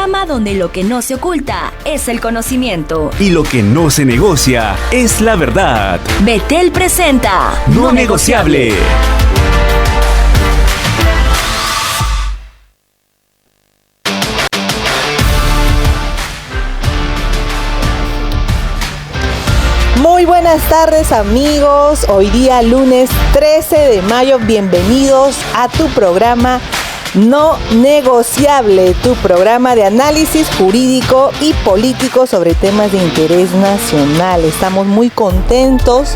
programa donde lo que no se oculta es el conocimiento y lo que no se negocia es la verdad. Betel presenta No Negociable. Muy buenas tardes, amigos. Hoy día lunes 13 de mayo, bienvenidos a tu programa No Negociable, tu programa de análisis jurídico y político sobre temas de interés nacional. Estamos muy contentos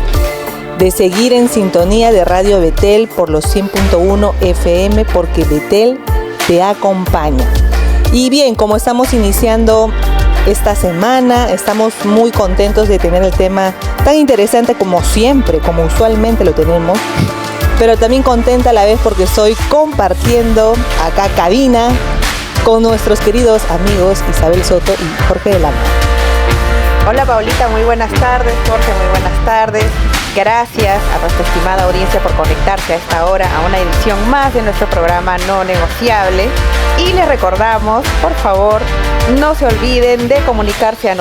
de seguir en sintonía de Radio Betel por los 100.1 FM, porque Betel te acompaña. Y bien, como estamos iniciando esta semana, estamos muy contentos de tener el tema tan interesante como siempre, como usualmente lo tenemos, pero también contenta a la vez porque estoy compartiendo acá cabina con nuestros queridos amigos Isabel Soto y Jorge Delano. Hola Paulita, muy buenas tardes. Jorge, muy buenas tardes. Gracias a nuestra estimada audiencia por conectarse a esta hora a una edición más de nuestro programa No Negociable. Y les recordamos, por favor, no se olviden de comunicarse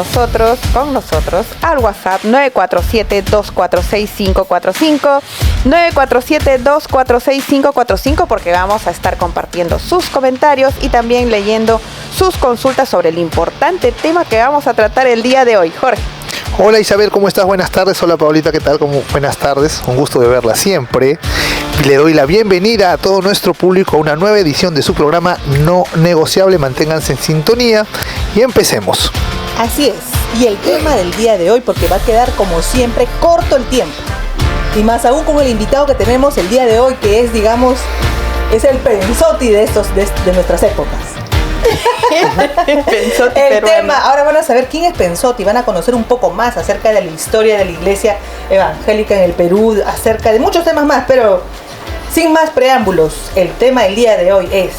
con nosotros, al WhatsApp 947-246-545, 947-246-545, porque vamos a estar compartiendo sus comentarios y también leyendo sus consultas sobre el importante tema que vamos a tratar el día de hoy. Jorge. Hola Isabel, ¿cómo estás? Buenas tardes. Hola Paulita, ¿qué tal? Buenas tardes, un gusto de verla siempre. Le doy la bienvenida a todo nuestro público a una nueva edición de su programa No Negociable. Manténganse en sintonía y empecemos. Así es, y el tema del día de hoy, porque va a quedar como siempre corto el tiempo, y más aún con el invitado que tenemos el día de hoy, que es, digamos, es el Pensotti de nuestras épocas. Pensotti el peruano. tema, ahora van a saber quién es Pensotti, van a conocer un poco más acerca de la historia de la iglesia evangélica en el Perú, acerca de muchos temas más, pero sin más preámbulos, el tema del día de hoy es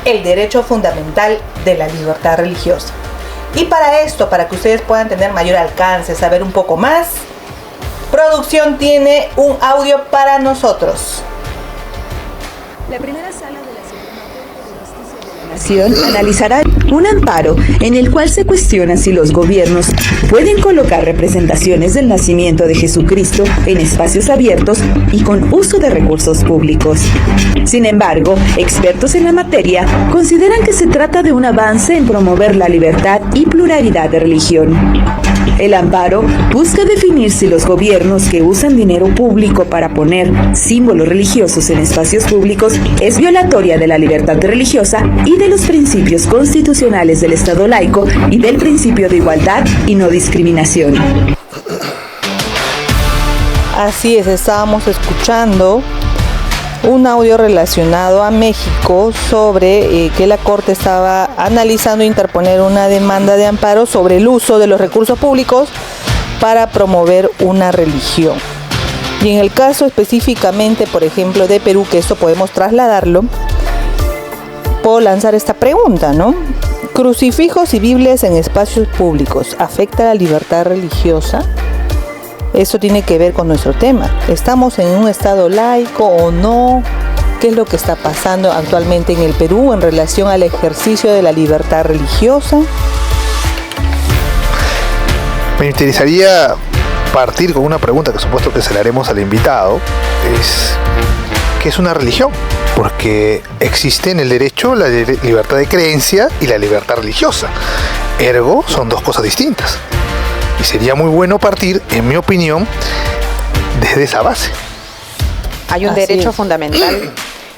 el derecho fundamental de la libertad religiosa. Y para esto, para que ustedes puedan tener mayor alcance, saber un poco más, producción tiene un audio para nosotros. La primera sala de la Suprema Corte de Justicia de la Nación analizará un amparo en el cual se cuestiona si los gobiernos pueden colocar representaciones del nacimiento de Jesucristo en espacios abiertos y con uso de recursos públicos. Sin embargo, expertos en la materia consideran que se trata de un avance en promover la libertad y pluralidad de religión. El amparo busca definir si los gobiernos que usan dinero público para poner símbolos religiosos en espacios públicos es violatoria de la libertad religiosa y de los principios constitucionales del Estado laico y del principio de igualdad y no discriminación. Así es, estábamos escuchando un audio relacionado a México sobre que la Corte estaba analizando interponer una demanda de amparo sobre el uso de los recursos públicos para promover una religión. Y en el caso específicamente, por ejemplo, de Perú, que esto podemos trasladarlo, puedo lanzar esta pregunta, ¿no? ¿Crucifijos y Biblias en espacios públicos afecta la libertad religiosa? Eso tiene que ver con nuestro tema. ¿Estamos en un estado laico o no? ¿Qué es lo que está pasando actualmente en el Perú en relación al ejercicio de la libertad religiosa? Me interesaría partir con una pregunta que supuesto que se la haremos al invitado. ¿Qué es una religión? Porque existe en el derecho la libertad de creencia y la libertad religiosa. Ergo, son dos cosas distintas. Y sería muy bueno partir, en mi opinión, desde esa base. Hay un derecho fundamental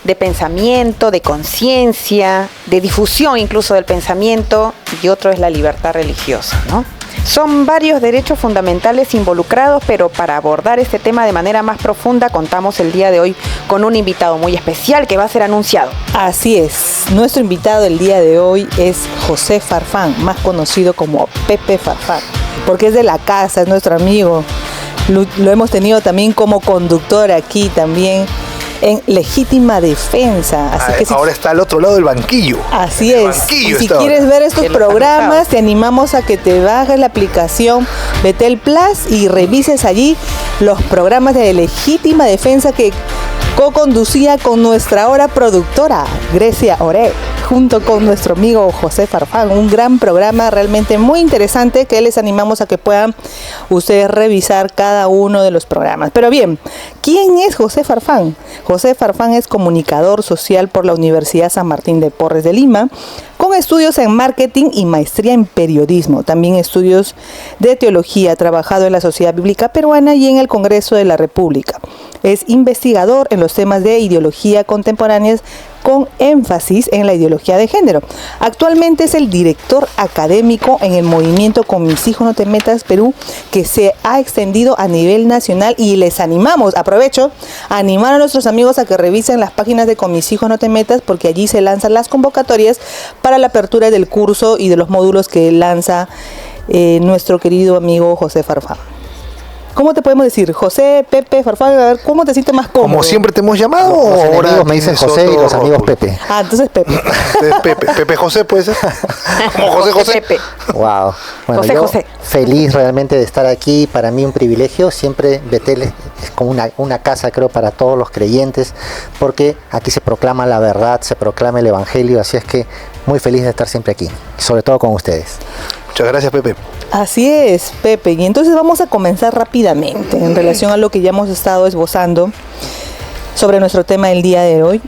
de pensamiento, de conciencia, de difusión incluso del pensamiento, y otro es la libertad religiosa, ¿no? Son varios derechos fundamentales involucrados, pero para abordar este tema de manera más profunda contamos el día de hoy con un invitado muy especial que va a ser anunciado. Así es, nuestro invitado el día de hoy es José Farfán, más conocido como Pepe Farfán, porque es de la casa, es nuestro amigo. Lo hemos tenido también como conductor aquí también en Legítima Defensa. Así que ahora está al otro lado del banquillo. Así es. Y si quieres ver estos programas, te animamos a que te bajes la aplicación Betel Plus y revises allí los programas de Legítima Defensa que co-conducía con nuestra ahora productora, Grecia Oré. junto con nuestro amigo José Farfán, un gran programa realmente muy interesante que les animamos a que puedan ustedes revisar cada uno de los programas. Pero bien, ¿quién es José Farfán? José Farfán es comunicador social por la Universidad San Martín de Porres de Lima, con estudios en marketing y maestría en periodismo, también estudios de teología, ha trabajado en la Sociedad Bíblica Peruana y en el Congreso de la República. Es investigador en los temas de ideología contemporáneas con énfasis en la ideología de género. Actualmente es el director académico en el movimiento Con Mis Hijos No Te Metas Perú, que se ha extendido a nivel nacional, y les animamos, aprovecho, a animar a nuestros amigos a que revisen las páginas de Con Mis Hijos No Te Metas, porque allí se lanzan las convocatorias para la apertura del curso y de los módulos que lanza nuestro querido amigo José Farfán. ¿Cómo te podemos decir? José, Pepe, Farfán, a ver, ¿cómo te sientes más cómodo? ¿Como siempre te hemos llamado? Los Ahora amigos me dicen José y los amigos rótulo. Pepe. Ah, entonces Pepe. Pepe José, ¿puede ser? Como José. Pepe. Wow. Bueno, José, yo José. feliz realmente de estar aquí. Para mí un privilegio. Siempre Betel es como una casa, creo, para todos los creyentes, porque aquí se proclama la verdad, se proclama el evangelio. Así es que muy feliz de estar siempre aquí, sobre todo con ustedes. Muchas gracias, Pepe. Así es, Pepe. Y entonces vamos a comenzar rápidamente en relación a lo que ya hemos estado esbozando sobre nuestro tema del día de hoy.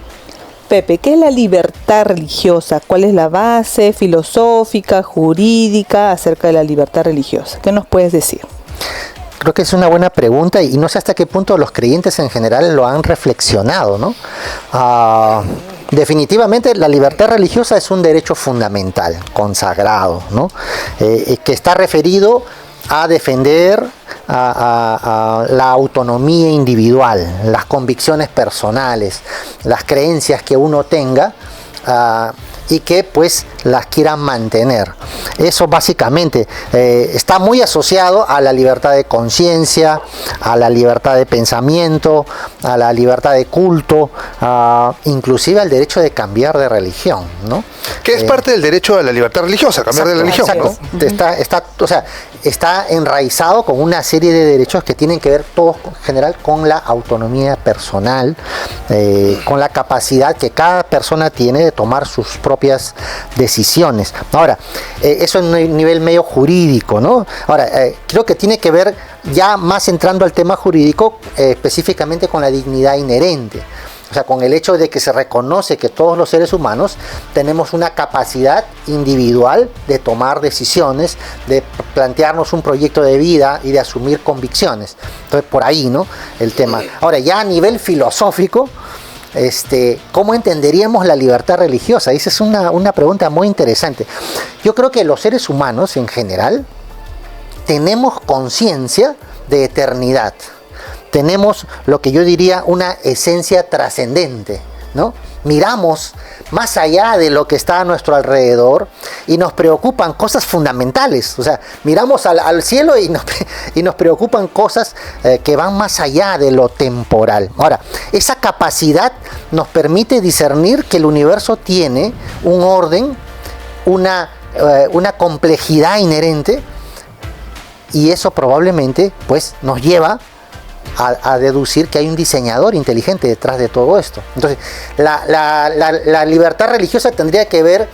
Pepe, ¿qué es la libertad religiosa? ¿Cuál es la base filosófica, jurídica acerca de la libertad religiosa? ¿Qué nos puedes decir? Creo que es una buena pregunta y no sé hasta qué punto los creyentes en general lo han reflexionado, ¿no? Definitivamente la libertad religiosa es un derecho fundamental, consagrado, ¿no? Que está referido a defender a la autonomía individual, las convicciones personales, las creencias que uno tenga, y que pues las quieran mantener. Eso básicamente está muy asociado a la libertad de conciencia, a la libertad de pensamiento, a la libertad de culto, inclusive al derecho de cambiar de religión, ¿no? Que es parte del derecho a la libertad religiosa, cambiar de religión, exacto. ¿no? Está enraizado con una serie de derechos que tienen que ver todos en general con la autonomía personal, con la capacidad que cada persona tiene de tomar sus propias decisiones. Ahora, eso en un nivel medio jurídico, ¿no? Ahora, creo que tiene que ver, ya más entrando al tema jurídico, específicamente con la dignidad inherente. O sea, con el hecho de que se reconoce que todos los seres humanos tenemos una capacidad individual de tomar decisiones, de plantearnos un proyecto de vida y de asumir convicciones. Entonces, por ahí, ¿no? El tema. Ahora, ya a nivel filosófico, ¿cómo entenderíamos la libertad religiosa? Esa es una pregunta muy interesante. Yo creo que los seres humanos en general tenemos conciencia de eternidad. Tenemos lo que yo diría una esencia trascendente, ¿no? Miramos más allá de lo que está a nuestro alrededor y nos preocupan cosas fundamentales. O sea, miramos al cielo y nos preocupan cosas que van más allá de lo temporal. Ahora, esa capacidad nos permite discernir que el universo tiene un orden, una complejidad inherente, y eso probablemente pues nos lleva a deducir que hay un diseñador inteligente detrás de todo esto. Entonces, la libertad religiosa tendría que ver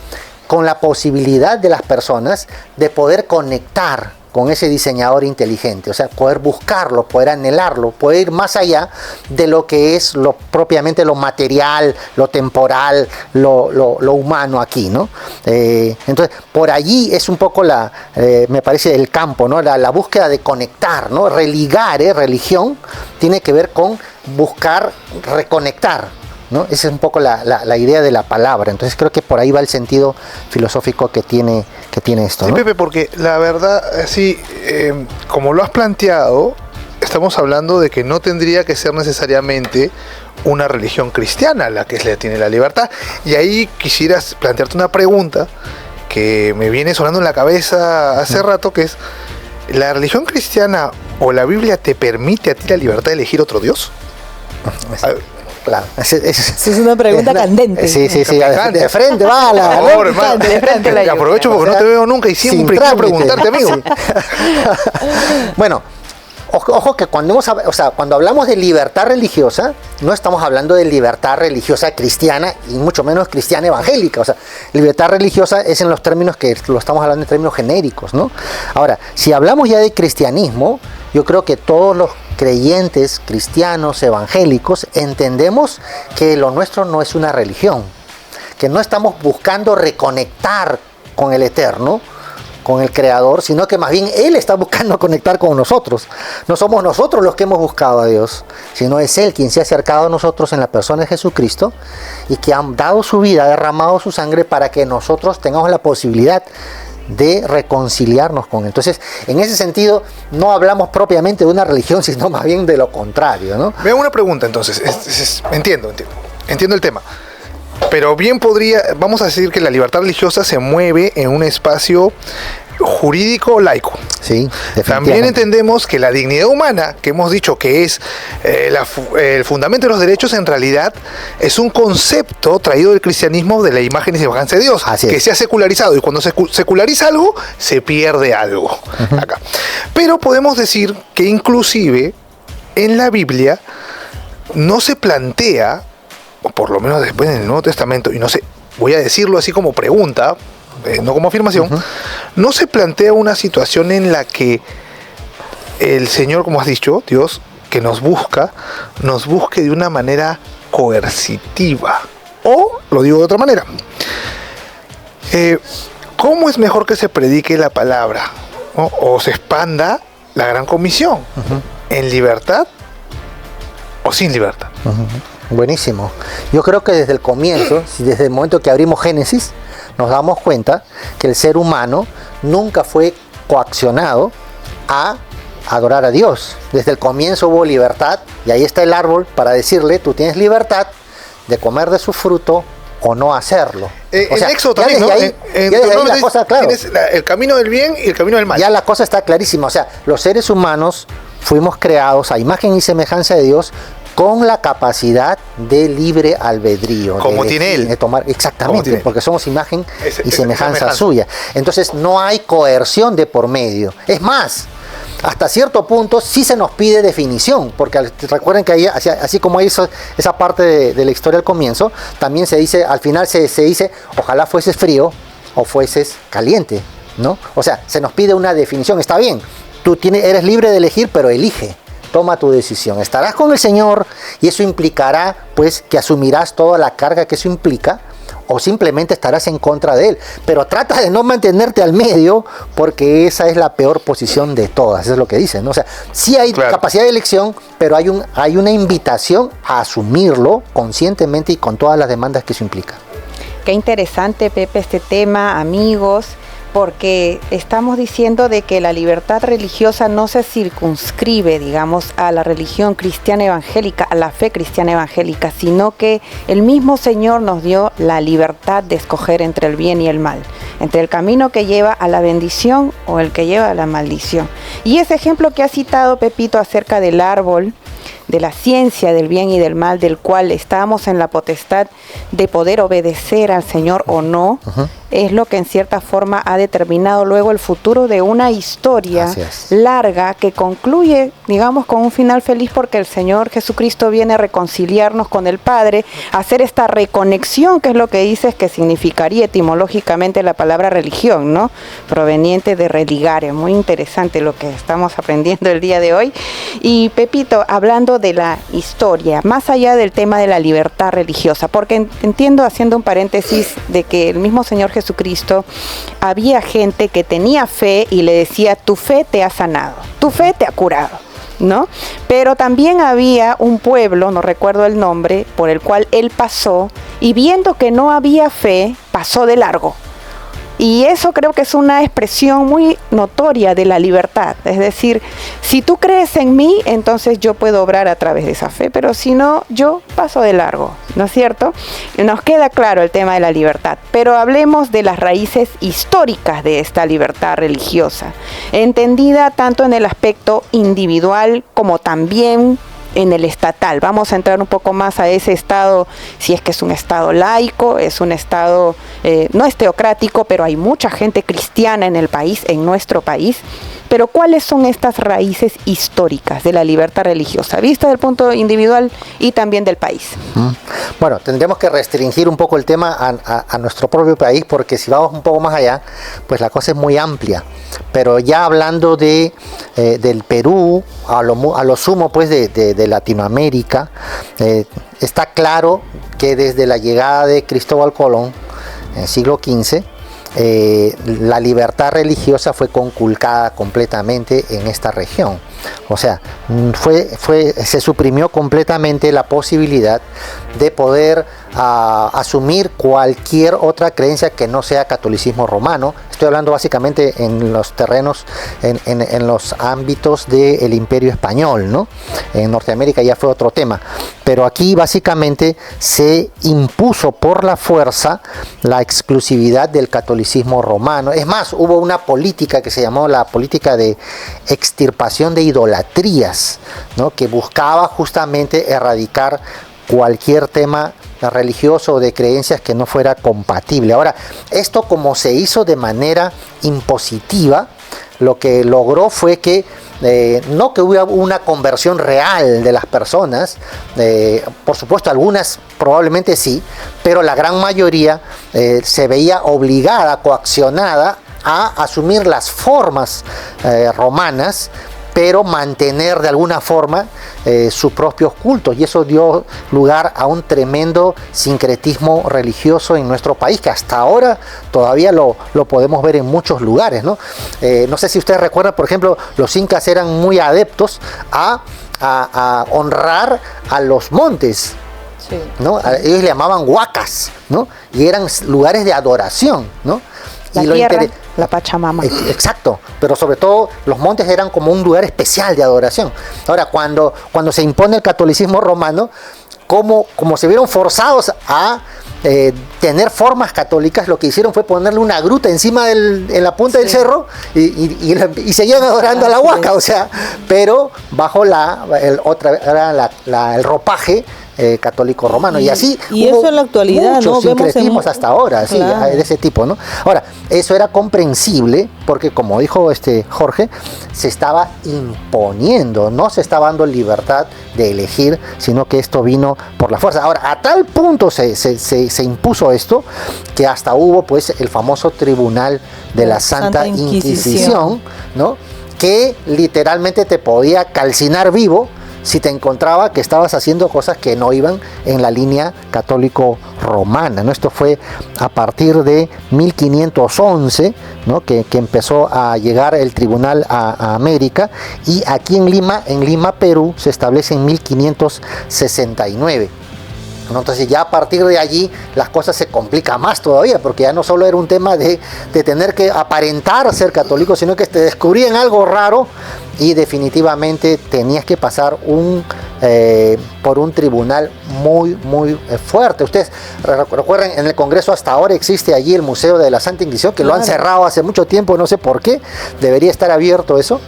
con la posibilidad de las personas de poder conectar con ese diseñador inteligente, o sea, poder buscarlo, poder anhelarlo, poder ir más allá de lo que es propiamente lo material, lo temporal, lo humano aquí, ¿no? Entonces, por allí es un poco me parece el campo, ¿no? La búsqueda de conectar, ¿no? Religar, religión, tiene que ver con buscar reconectar, ¿no? Esa es un poco la idea de la palabra. Entonces creo que por ahí va el sentido filosófico que tiene esto, ¿no? Sí, Pepe, porque la verdad, así como lo has planteado, estamos hablando de que no tendría que ser necesariamente una religión cristiana la que tiene la libertad. Y ahí quisieras plantearte una pregunta que me viene sonando en la cabeza hace rato, que es: ¿la religión cristiana o la Biblia te permite a ti la libertad de elegir otro Dios? Claro, Es una pregunta candente. Sí, de frente, bala. Por favor, hermano. De frente la Te aprovecho porque no te veo nunca y siempre quiero preguntarte, amigo. Bueno, Ojo que cuando hablamos de libertad religiosa, no estamos hablando de libertad religiosa cristiana y mucho menos cristiana evangélica. O sea, libertad religiosa es en los términos que lo estamos hablando en términos genéricos, ¿no? Ahora, si hablamos ya de cristianismo, yo creo que todos los creyentes cristianos evangélicos entendemos que lo nuestro no es una religión, que no estamos buscando reconectar con el Eterno, con el Creador, sino que más bien Él está buscando conectar con nosotros. No somos nosotros los que hemos buscado a Dios, sino es Él quien se ha acercado a nosotros en la persona de Jesucristo y que ha dado su vida, ha derramado su sangre para que nosotros tengamos la posibilidad de reconciliarnos con Él. Entonces, en ese sentido, no hablamos propiamente de una religión, sino más bien de lo contrario, ¿no? Vean una pregunta entonces, entiendo el tema. Pero bien vamos a decir que la libertad religiosa se mueve en un espacio jurídico laico. Sí, también entendemos que la dignidad humana, que hemos dicho que es el fundamento de los derechos, en realidad es un concepto traído del cristianismo de la imagen y semejanza de Dios, que se ha secularizado, y cuando se seculariza algo, se pierde algo. Acá. Pero podemos decir que inclusive en la Biblia no se plantea, o por lo menos después en el Nuevo Testamento, y no sé, voy a decirlo así como pregunta, no como afirmación, no se plantea una situación en la que el Señor, como has dicho, Dios, que nos busque de una manera coercitiva. O, lo digo de otra manera, ¿cómo es mejor que se predique la palabra, ¿no? O se expanda la gran comisión? ¿En libertad o sin libertad? Buenísimo. Yo creo que desde el comienzo, desde el momento que abrimos Génesis, nos damos cuenta que el ser humano nunca fue coaccionado a adorar a Dios. Desde el comienzo hubo libertad, y ahí está el árbol para decirle, tú tienes libertad de comer de su fruto o no hacerlo. O sea, Éxodo también, ¿no? Ahí la cosa, claro, tienes el camino del bien y el camino del mal. Ya la cosa está clarísima. O sea, los seres humanos fuimos creados a imagen y semejanza de Dios, con la capacidad de libre albedrío. Como tiene Él. De tomar, exactamente, porque somos imagen y semejanza suya. Entonces no hay coerción de por medio. Es más, hasta cierto punto sí se nos pide definición, porque recuerden que ahí, así como hizo esa parte de la historia al comienzo, también se dice, al final se dice, ojalá fueses frío o fueses caliente, ¿no? O sea, se nos pide una definición. Está bien, tú eres libre de elegir, pero elige. Toma tu decisión. Estarás con el Señor y eso implicará, pues, que asumirás toda la carga que eso implica, o simplemente estarás en contra de Él. Pero trata de no mantenerte al medio, porque esa es la peor posición de todas. Eso es lo que dicen, ¿no? O sea, sí hay capacidad de elección, pero hay una invitación a asumirlo conscientemente y con todas las demandas que eso implica. Qué interesante, Pepe, este tema, amigos, porque estamos diciendo de que la libertad religiosa no se circunscribe, digamos, a la religión cristiana evangélica, a la fe cristiana evangélica, sino que el mismo Señor nos dio la libertad de escoger entre el bien y el mal, entre el camino que lleva a la bendición o el que lleva a la maldición. Y ese ejemplo que ha citado Pepito acerca del árbol, de la ciencia del bien y del mal, del cual estamos en la potestad de poder obedecer al Señor o no, es lo que en cierta forma ha determinado luego el futuro de una historia larga que concluye, digamos, con un final feliz, porque el Señor Jesucristo viene a reconciliarnos con el Padre, a hacer esta reconexión, que es lo que dices que significaría etimológicamente la palabra religión, ¿no? Proveniente de religare. Muy interesante lo que estamos aprendiendo el día de hoy. Y Pepito, hablando de la historia, más allá del tema de la libertad religiosa, porque entiendo, haciendo un paréntesis, de que el mismo Señor Jesucristo, había gente que tenía fe y le decía, tu fe te ha sanado, tu fe te ha curado, ¿no? Pero también había un pueblo, no recuerdo el nombre, por el cual él pasó, y viendo que no había fe, pasó de largo. Y eso creo que es una expresión muy notoria de la libertad. Es decir, si tú crees en mí, entonces yo puedo obrar a través de esa fe, pero si no, yo paso de largo, ¿no es cierto? Nos queda claro el tema de la libertad, pero hablemos de las raíces históricas de esta libertad religiosa, entendida tanto en el aspecto individual como también en el estatal. Vamos a entrar un poco más a ese estado, si es que es un estado laico, es un estado, no es teocrático, pero hay mucha gente cristiana en el país, en nuestro país, Pero ¿cuáles son estas raíces históricas de la libertad religiosa, vista del punto individual y también del país? Bueno, tendremos que restringir un poco el tema a nuestro propio país, porque si vamos un poco más allá, pues la cosa es muy amplia. Pero ya hablando del Perú, a lo sumo pues de Latinoamérica, está claro que desde la llegada de Cristóbal Colón en el siglo XV, la libertad religiosa fue conculcada completamente en esta región. O sea, se suprimió completamente la posibilidad de poder asumir cualquier otra creencia que no sea catolicismo romano. Estoy hablando básicamente en los terrenos, en los ámbitos del Imperio Español, ¿no? En Norteamérica ya fue otro tema, pero aquí básicamente se impuso por la fuerza la exclusividad del catolicismo romano. Es más, hubo una política que se llamó la política de extirpación de idolatrías, ¿no? Que buscaba justamente erradicar cualquier tema religioso o de creencias que no fuera compatible. Ahora, esto como se hizo de manera impositiva, lo que logró fue que no que hubiera una conversión real de las personas, por supuesto algunas probablemente sí, pero la gran mayoría se veía obligada, coaccionada a asumir las formas romanas, pero mantener de alguna forma sus propios cultos, y eso dio lugar a un tremendo sincretismo religioso en nuestro país, que hasta ahora todavía lo podemos ver en muchos lugares, ¿no? No sé si ustedes recuerdan, por ejemplo, los incas eran muy adeptos a honrar a los montes, ¿no? Ellos le llamaban huacas, ¿no? Y eran lugares de adoración, ¿no? La tierra, la Pachamama. Exacto, pero sobre todo los montes eran como un lugar especial de adoración. Ahora, cuando se impone el catolicismo romano, como se vieron forzados a tener formas católicas, lo que hicieron fue ponerle una gruta encima en la punta del cerro y seguían adorando a la huaca, o sea, pero bajo el ropaje católico romano, y así y eso en la actualidad muchos no sincretismos hasta ahora, claro, sí, de ese tipo, ¿no? Ahora, eso era comprensible porque, como dijo Jorge, se estaba imponiendo, no se estaba dando libertad de elegir, sino que esto vino por la fuerza. Ahora, a tal punto se impuso esto, que hasta hubo pues el famoso tribunal de la Santa Inquisición, ¿no? Que literalmente te podía calcinar vivo si te encontraba que estabas haciendo cosas que no iban en la línea católico-romana, ¿no? Esto fue a partir de 1511, ¿no? que empezó a llegar el tribunal a América, y aquí en Lima, Perú, se establece en 1569. Entonces ya a partir de allí las cosas se complican más todavía, porque ya no solo era un tema de tener que aparentar ser católico, sino que te descubrían algo raro y definitivamente tenías que pasar por un tribunal muy fuerte. Ustedes recuerden, en el Congreso hasta ahora existe allí el Museo de la Santa Inquisición, que lo han cerrado hace mucho tiempo, no sé por qué, debería estar abierto eso,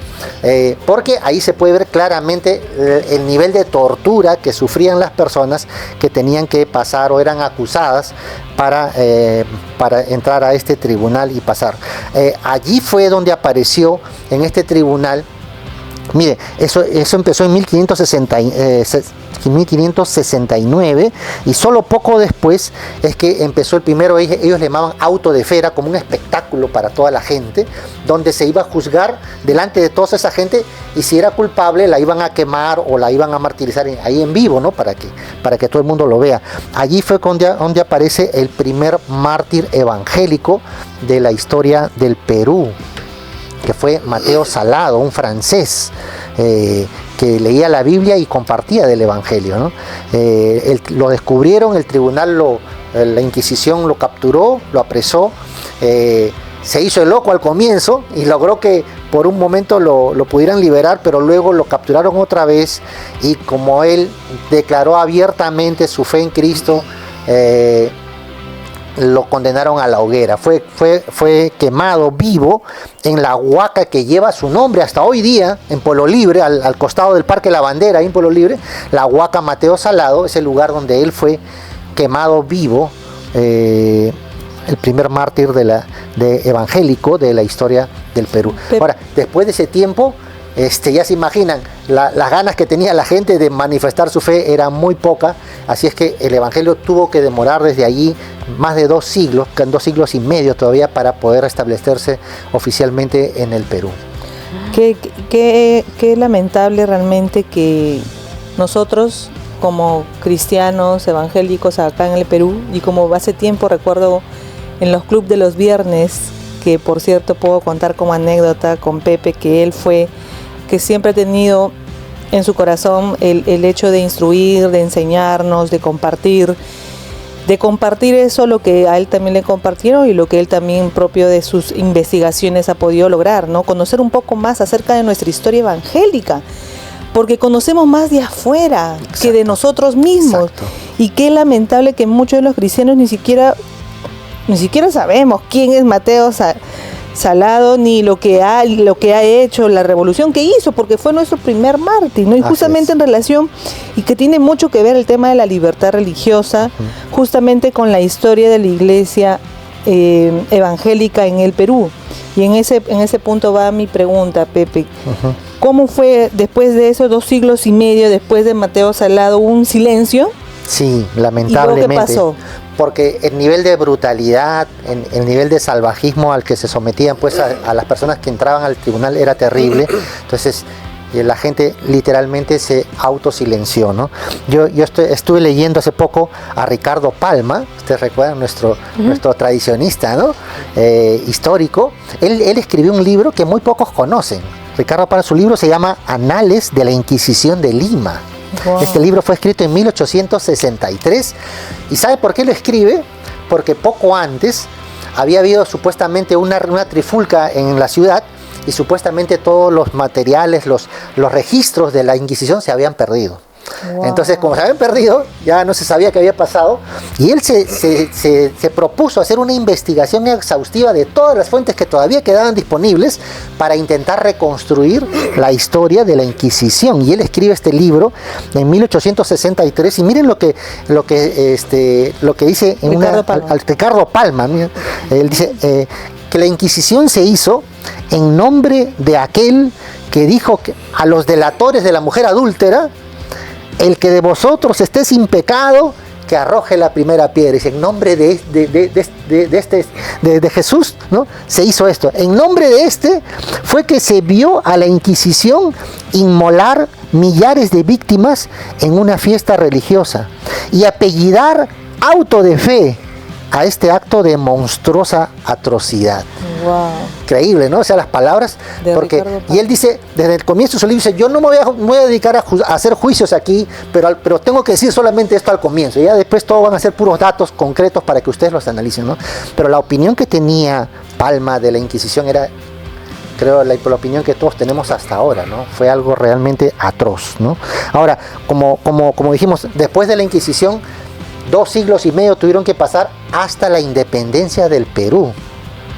porque ahí se puede ver claramente el nivel de tortura que sufrían las personas que tenían que pasar o eran acusadas para entrar a este tribunal y pasar. Allí fue donde apareció en este tribunal. Mire, eso empezó en 1569, y solo poco después es que empezó el primero, ellos le llamaban auto de fe, como un espectáculo para toda la gente, donde se iba a juzgar delante de toda esa gente, y si era culpable la iban a quemar o la iban a martirizar ahí en vivo, ¿no? Para que todo el mundo lo vea. Allí fue donde aparece el primer mártir evangélico de la historia del Perú, que fue Mateo Salado, un francés que leía la Biblia y compartía del Evangelio, ¿no? Lo descubrieron, el tribunal, la Inquisición lo capturó, lo apresó, se hizo el loco al comienzo y logró que por un momento lo pudieran liberar, pero luego lo capturaron otra vez, y como él declaró abiertamente su fe en Cristo, lo condenaron a la hoguera. Fue quemado vivo en la huaca que lleva su nombre hasta hoy día en Pueblo Libre, al costado del Parque La Bandera, ahí en Pueblo Libre. La huaca Mateo Salado es el lugar donde él fue quemado vivo el primer mártir de evangélico de la historia del Perú. Ahora, después de ese tiempo, ya se imaginan, las ganas que tenía la gente de manifestar su fe eran muy pocas, así es que el evangelio tuvo que demorar desde allí más de 2 siglos, 2 siglos y medio todavía, para poder establecerse oficialmente en el Perú. Qué lamentable realmente que nosotros, como cristianos evangélicos acá en el Perú, y como hace tiempo recuerdo en los clubes de los viernes, que por cierto puedo contar como anécdota con Pepe, que él fue, que siempre ha tenido en su corazón el hecho de instruir, de enseñarnos, de compartir eso, lo que a él también le compartieron y lo que él también propio de sus investigaciones ha podido lograr, ¿no? Conocer un poco más acerca de nuestra historia evangélica, porque conocemos más de afuera que de nosotros mismos. Exacto. Y qué lamentable que muchos de los cristianos ni siquiera sabemos quién es Mateo Salado, ni lo que ha hecho, la revolución que hizo, porque fue nuestro primer mártir, ¿no? Y justamente en relación, y que tiene mucho que ver el tema de la libertad religiosa, justamente con la historia de la iglesia evangélica en el Perú. Y en ese punto va mi pregunta, Pepe. ¿Cómo fue después de esos 2 siglos y medio, después de Mateo Salado, un silencio? Sí, lamentablemente. ¿Y luego qué pasó? Porque el nivel de brutalidad, el nivel de salvajismo al que se sometían pues a las personas que entraban al tribunal era terrible. Entonces la gente literalmente se autosilenció, ¿no? Yo estuve leyendo hace poco a Ricardo Palma, ustedes recuerdan, nuestro tradicionista, ¿no? Histórico. Él escribió un libro que muy pocos conocen. Ricardo Palma, su libro se llama Anales de la Inquisición de Lima. Wow. Este libro fue escrito en 1863. ¿Y sabe por qué lo escribe? Porque poco antes había habido supuestamente una trifulca en la ciudad y supuestamente todos los materiales, los registros de la Inquisición se habían perdido. Wow. Entonces, como se habían perdido, ya no se sabía qué había pasado, y él se propuso hacer una investigación exhaustiva de todas las fuentes que todavía quedaban disponibles para intentar reconstruir la historia de la Inquisición. Y él escribe este libro en 1863, y miren lo que dice en Ricardo Palma. Él dice que la Inquisición se hizo en nombre de aquel que dijo que a los delatores de la mujer adúltera: el que de vosotros esté sin pecado, que arroje la primera piedra. Y en nombre de Jesús, ¿no? Se hizo esto. En nombre de fue que se vio a la Inquisición inmolar millares de víctimas en una fiesta religiosa y apellidar auto de fe a este acto de monstruosa atrocidad. Wow. Increíble, ¿no? O sea, las palabras, porque y él dice, desde el comienzo de su libro, dice: yo no me voy a dedicar a hacer juicios aquí, pero tengo que decir solamente esto al comienzo, y ya después todo van a ser puros datos concretos para que ustedes los analicen, ¿no? Pero la opinión que tenía Palma de la Inquisición era, creo, la opinión que todos tenemos hasta ahora, ¿no? Fue algo realmente atroz, ¿no? Ahora, como dijimos, después de la Inquisición, 2 siglos y medio tuvieron que pasar hasta la independencia del Perú,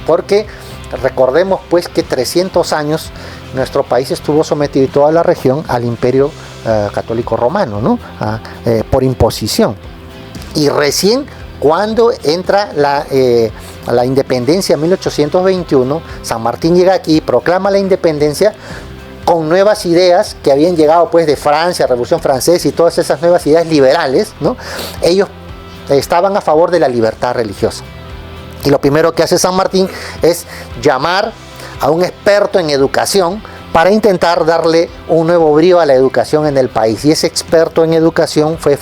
porque recordemos pues que 300 años nuestro país estuvo sometido, y toda la región, al Imperio Católico Romano, ¿no? Por imposición. Y recién cuando entra la independencia en 1821, San Martín llega aquí y proclama la independencia con nuevas ideas que habían llegado pues de Francia, Revolución Francesa y todas esas nuevas ideas liberales, ¿no? Ellos estaban a favor de la libertad religiosa. Y lo primero que hace San Martín es llamar a un experto en educación para intentar darle un nuevo brío a la educación en el país. Y ese experto en educación fue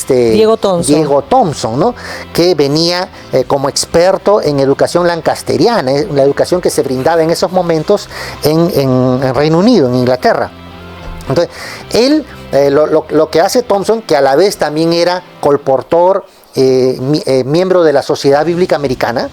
Diego Thompson, ¿no? Que venía como experto en educación lancasteriana, la educación que se brindaba en esos momentos en Reino Unido, en Inglaterra. Entonces, él, lo que hace Thompson, que a la vez también era colportor, miembro de la Sociedad Bíblica Americana,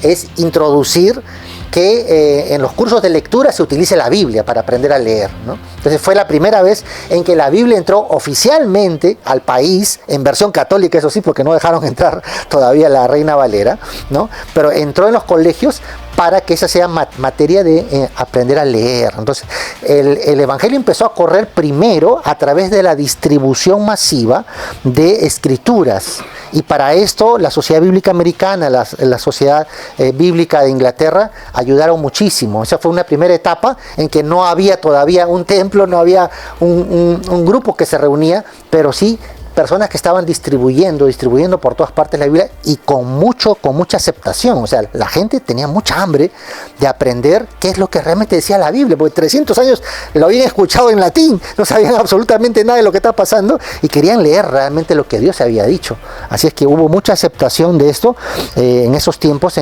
es introducir que en los cursos de lectura se utilice la Biblia para aprender a leer, ¿no? Entonces fue la primera vez en que la Biblia entró oficialmente al país, en versión católica, eso sí, porque no dejaron entrar todavía la Reina Valera, ¿no? Pero entró en los colegios para que esa sea materia de aprender a leer. Entonces, el Evangelio empezó a correr primero a través de la distribución masiva de escrituras Y para esto la Sociedad Bíblica Americana, la Sociedad Bíblica de Inglaterra ayudaron muchísimo. Esa fue una primera etapa en que no había todavía un templo, no había un grupo que se reunía, pero sí personas que estaban distribuyendo por todas partes la Biblia y con mucha aceptación. O sea, la gente tenía mucha hambre de aprender qué es lo que realmente decía la Biblia, porque 300 años lo habían escuchado en latín, no sabían absolutamente nada de lo que estaba pasando y querían leer realmente lo que Dios había dicho. Así es que hubo mucha aceptación de esto en esos tiempos,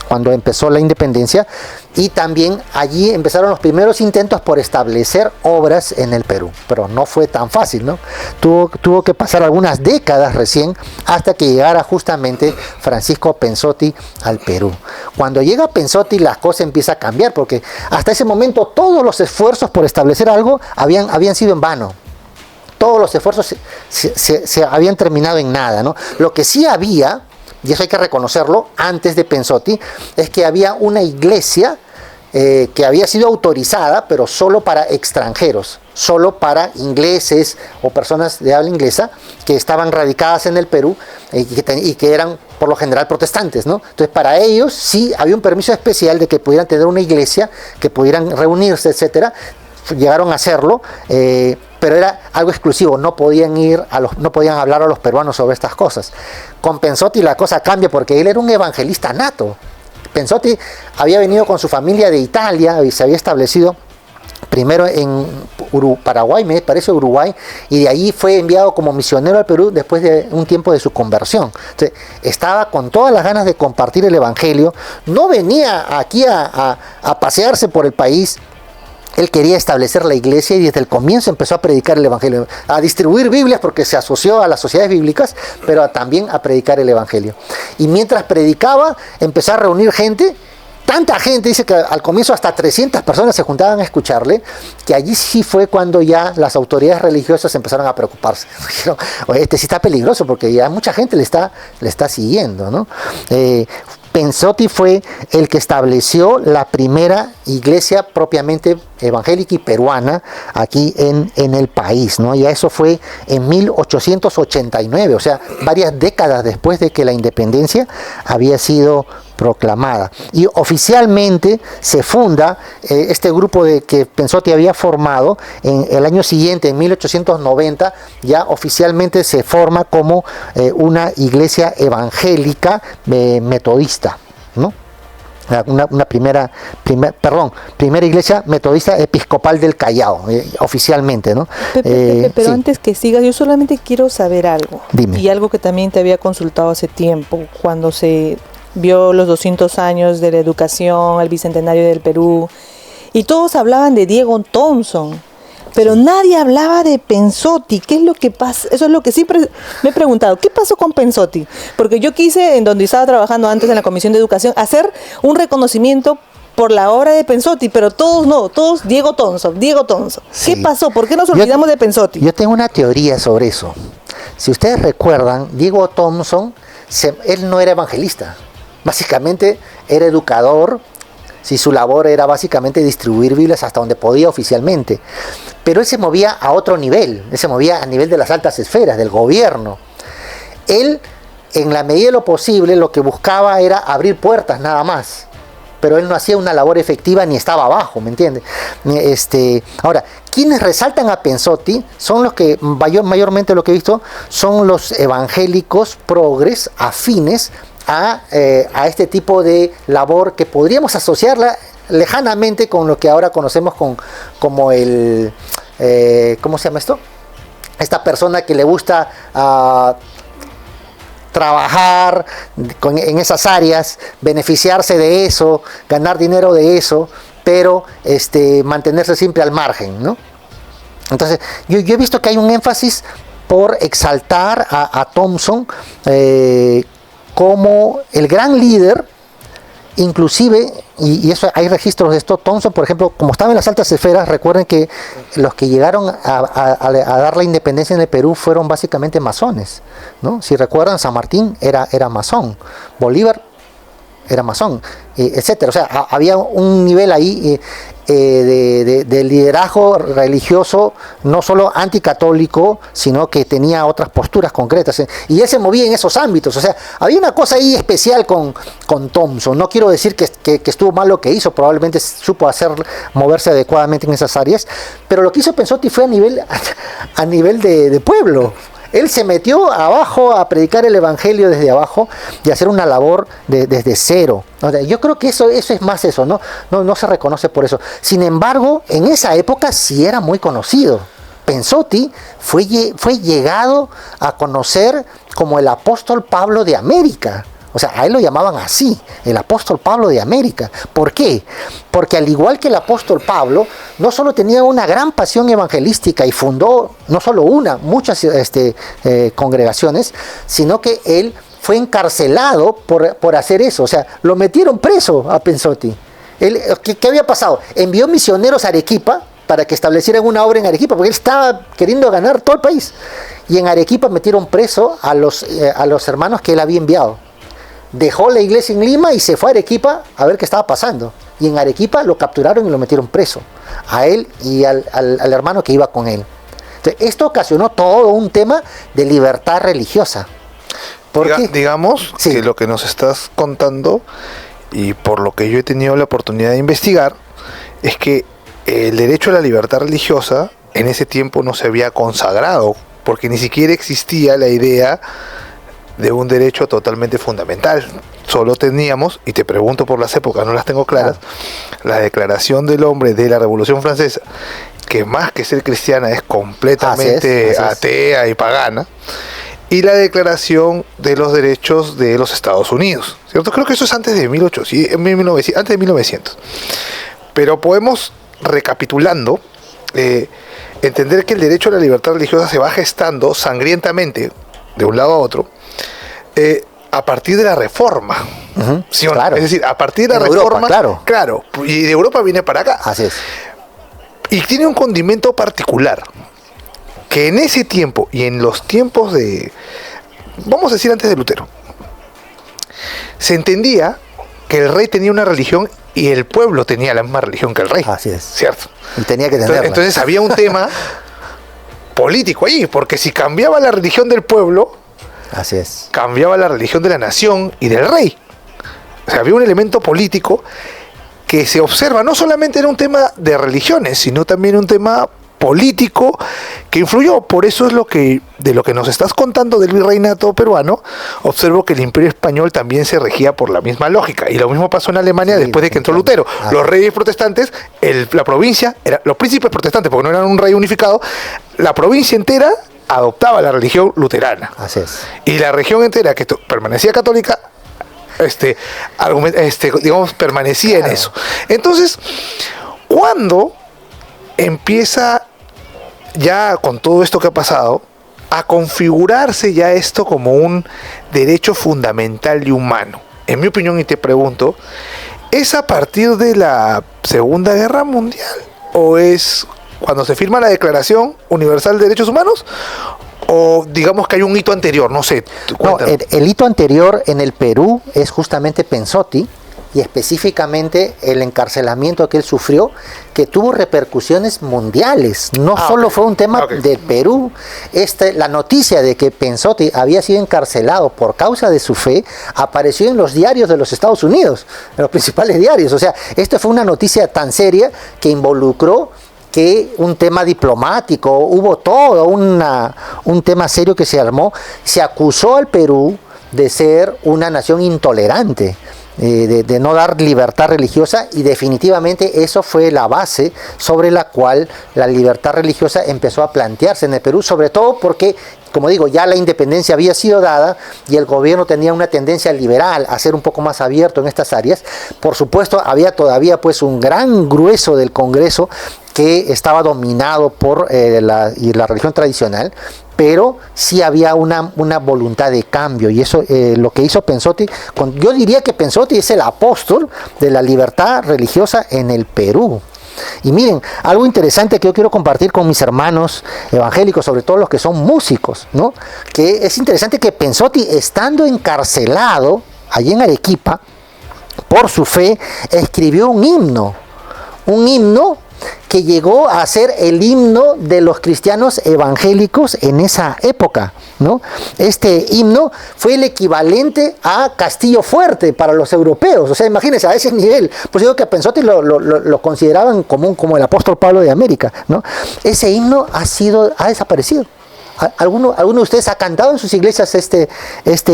cuando empezó la independencia, y también allí empezaron los primeros intentos por establecer obras en el Perú, pero no fue tan fácil, ¿no? Tuvo que pasar algunas décadas recién hasta que llegara justamente Francisco Pensotti al Perú. Cuando llega Pensotti, las cosas empiezan a cambiar, porque hasta ese momento todos los esfuerzos por establecer algo habían sido en vano. Todos los esfuerzos se habían terminado en nada, ¿no? Lo que sí había, y eso hay que reconocerlo, antes de Pensotti, es que había una iglesia que había sido autorizada, pero solo para extranjeros, solo para ingleses o personas de habla inglesa que estaban radicadas en el Perú y que eran por lo general protestantes, ¿no? Entonces para ellos sí había un permiso especial de que pudieran tener una iglesia, que pudieran reunirse, etcétera. Llegaron a hacerlo, pero era algo exclusivo, no podían hablar a los peruanos sobre estas cosas. Con Pensotti la cosa cambia porque él era un evangelista nato. Pensotti había venido con su familia de Italia y se había establecido primero en Paraguay, me parece Uruguay, y de ahí fue enviado como misionero al Perú después de un tiempo de su conversión. Entonces, estaba con todas las ganas de compartir el evangelio, no venía aquí a pasearse por el país. Él quería establecer la iglesia y desde el comienzo empezó a predicar el evangelio, a distribuir Biblias porque se asoció a las sociedades bíblicas, pero también a predicar el evangelio. Y mientras predicaba, empezó a reunir gente, tanta gente, dice que al comienzo hasta 300 personas se juntaban a escucharle, que allí sí fue cuando ya las autoridades religiosas empezaron a preocuparse. Dijeron, oye, este sí está peligroso porque ya mucha gente le está siguiendo, ¿no? Pensotti fue el que estableció la primera iglesia propiamente evangélica y peruana aquí en el país, ¿no? Ya eso fue en 1889, o sea, varias décadas después de que la independencia había sido proclamada. Y oficialmente se funda este grupo que Pensotti había formado en el año siguiente, en 1890, ya oficialmente se forma como una iglesia evangélica metodista, ¿no? Una primera iglesia metodista episcopal del Callao, oficialmente, ¿no? Pepe, pero sí. Antes que sigas, yo solamente quiero saber algo. Dime. Y algo que también te había consultado hace tiempo, cuando se vio los 200 años de la educación, el bicentenario del Perú, y todos hablaban de Diego Thompson, pero nadie hablaba de Pensotti. ¿Qué es lo que pasa? Eso es lo que siempre me he preguntado. ¿Qué pasó con Pensotti? Porque yo quise, en donde estaba trabajando antes en la Comisión de Educación, hacer un reconocimiento por la obra de Pensotti, pero todos no, todos Diego Thompson. Sí. ¿Qué pasó? ¿Por qué nos olvidamos de Pensotti? Yo tengo una teoría sobre eso. Si ustedes recuerdan, Diego Thompson, él no era evangelista. Básicamente era educador, si su labor era básicamente distribuir Biblias hasta donde podía oficialmente. Pero él se movía a otro nivel, él se movía a nivel de las altas esferas, del gobierno. Él, en la medida de lo posible, lo que buscaba era abrir puertas nada más. Pero él no hacía una labor efectiva ni estaba abajo, ¿me entiendes? Ahora, quienes resaltan a Pensotti son los que, mayormente lo que he visto, son los evangélicos progres, afines a este tipo de labor que podríamos asociarla lejanamente con lo que ahora conocemos como el... ¿cómo se llama esto? Esta persona que le gusta trabajar en esas áreas, beneficiarse de eso, ganar dinero de eso, pero mantenerse siempre al margen, ¿no? Entonces, yo he visto que hay un énfasis por exaltar a Thompson como el gran líder, inclusive, y eso hay registros de esto. Thompson, por ejemplo, como estaba en las altas esferas, recuerden que los que llegaron a dar la independencia en el Perú fueron básicamente masones, ¿no? Si recuerdan, San Martín era masón, Bolívar masón, etcétera. O sea, había un nivel ahí de liderazgo religioso, no solo anticatólico, sino que tenía otras posturas concretas. Y él se movía en esos ámbitos. O sea, había una cosa ahí especial con Thompson. No quiero decir que estuvo mal lo que hizo, probablemente supo moverse adecuadamente en esas áreas, pero lo que hizo Pensotti fue a nivel de pueblo. Él se metió abajo a predicar el evangelio desde abajo y hacer una labor desde cero. Yo creo que eso es más eso, no se reconoce por eso. Sin embargo, en esa época sí era muy conocido. Pensotti fue llegado a conocer como el apóstol Pablo de América. O sea, a él lo llamaban así, el apóstol Pablo de América. ¿Por qué? Porque al igual que el apóstol Pablo, no solo tenía una gran pasión evangelística y fundó no solo muchas congregaciones, sino que él fue encarcelado por hacer eso. O sea, lo metieron preso a Pensotti. ¿Qué había pasado? Envió misioneros a Arequipa para que establecieran una obra en Arequipa, porque él estaba queriendo ganar todo el país. Y en Arequipa metieron preso a los hermanos que él había enviado. Dejó la iglesia en Lima y se fue a Arequipa a ver qué estaba pasando. Y en Arequipa lo capturaron y lo metieron preso. A él y al hermano que iba con él. Entonces, esto ocasionó todo un tema de libertad religiosa. Digamos sí, que lo que nos estás contando, y por lo que yo he tenido la oportunidad de investigar, es que el derecho a la libertad religiosa en ese tiempo no se había consagrado, porque ni siquiera existía la idea de un derecho totalmente fundamental. Solo teníamos, y te pregunto por las épocas, no las tengo claras, la Declaración del Hombre de la Revolución Francesa, que más que ser cristiana es completamente atea y pagana, y la Declaración de los Derechos de los Estados Unidos, ¿cierto? Creo que eso es antes de 1900. Pero podemos, recapitulando, entender que el derecho a la libertad religiosa se va gestando sangrientamente de un lado a otro, a partir de la Reforma. Uh-huh, ¿sí o no? claro. Es decir, a partir de la en Reforma, Europa, claro, y de Europa viene para acá. Así es. Y tiene un condimento particular, que en ese tiempo y en los tiempos vamos a decir antes de Lutero, se entendía que el rey tenía una religión y el pueblo tenía la misma religión que el rey. Así es. ¿Cierto? Y tenía que tenerla. Entonces había un tema político ahí, porque si cambiaba la religión del pueblo, así es, cambiaba la religión de la nación y del rey. O sea, había un elemento político que se observa, no solamente era un tema de religiones, sino también un tema político que influyó. Por eso es de lo que nos estás contando del virreinato peruano, observo que el Imperio Español también se regía por la misma lógica. Y lo mismo pasó en Alemania después de que entró Lutero. Los reyes protestantes, la provincia, los príncipes protestantes, porque no eran un rey unificado, la provincia entera adoptaba la religión luterana. Así es. Y la región entera que permanecía católica, digamos, permanecía en eso. Entonces, cuando empieza ya con todo esto que ha pasado a configurarse ya esto como un derecho fundamental y humano, en mi opinión, y te pregunto, ¿es a partir de la Segunda Guerra Mundial o es cuando se firma la Declaración Universal de Derechos Humanos, o digamos que hay un hito anterior? No sé, no, el hito anterior en el Perú es justamente Pensotti, y específicamente el encarcelamiento que él sufrió, que tuvo repercusiones mundiales. No solo fue un tema del Perú. La noticia de que Pensotti había sido encarcelado por causa de su fe apareció en los diarios de los Estados Unidos, en los principales diarios. O sea, esto fue una noticia tan seria que involucró que un tema diplomático, hubo todo un tema serio que se armó. Se acusó al Perú de ser una nación intolerante, de no dar libertad religiosa, y definitivamente eso fue la base sobre la cual la libertad religiosa empezó a plantearse en el Perú, sobre todo porque, como digo, ya la independencia había sido dada y el gobierno tenía una tendencia liberal a ser un poco más abierto en estas áreas. Por supuesto, había todavía pues un gran grueso del Congreso que estaba dominado por la religión tradicional, pero sí había una voluntad de cambio, y eso lo que hizo Pensotti. Yo diría que Pensotti es el apóstol de la libertad religiosa en el Perú. Y miren, algo interesante que yo quiero compartir con mis hermanos evangélicos, sobre todo los que son músicos, ¿no? Que es interesante que Pensotti, estando encarcelado allí en Arequipa, por su fe, escribió un himno que llegó a ser el himno de los cristianos evangélicos en esa época, ¿no? Este himno fue el equivalente a Castillo Fuerte para los europeos, o sea, imagínense, a ese nivel. Por eso digo que a Pensotti lo consideraban como el apóstol Pablo de América, ¿no? Ese himno ha desaparecido. ¿Alguno de ustedes ha cantado en sus iglesias este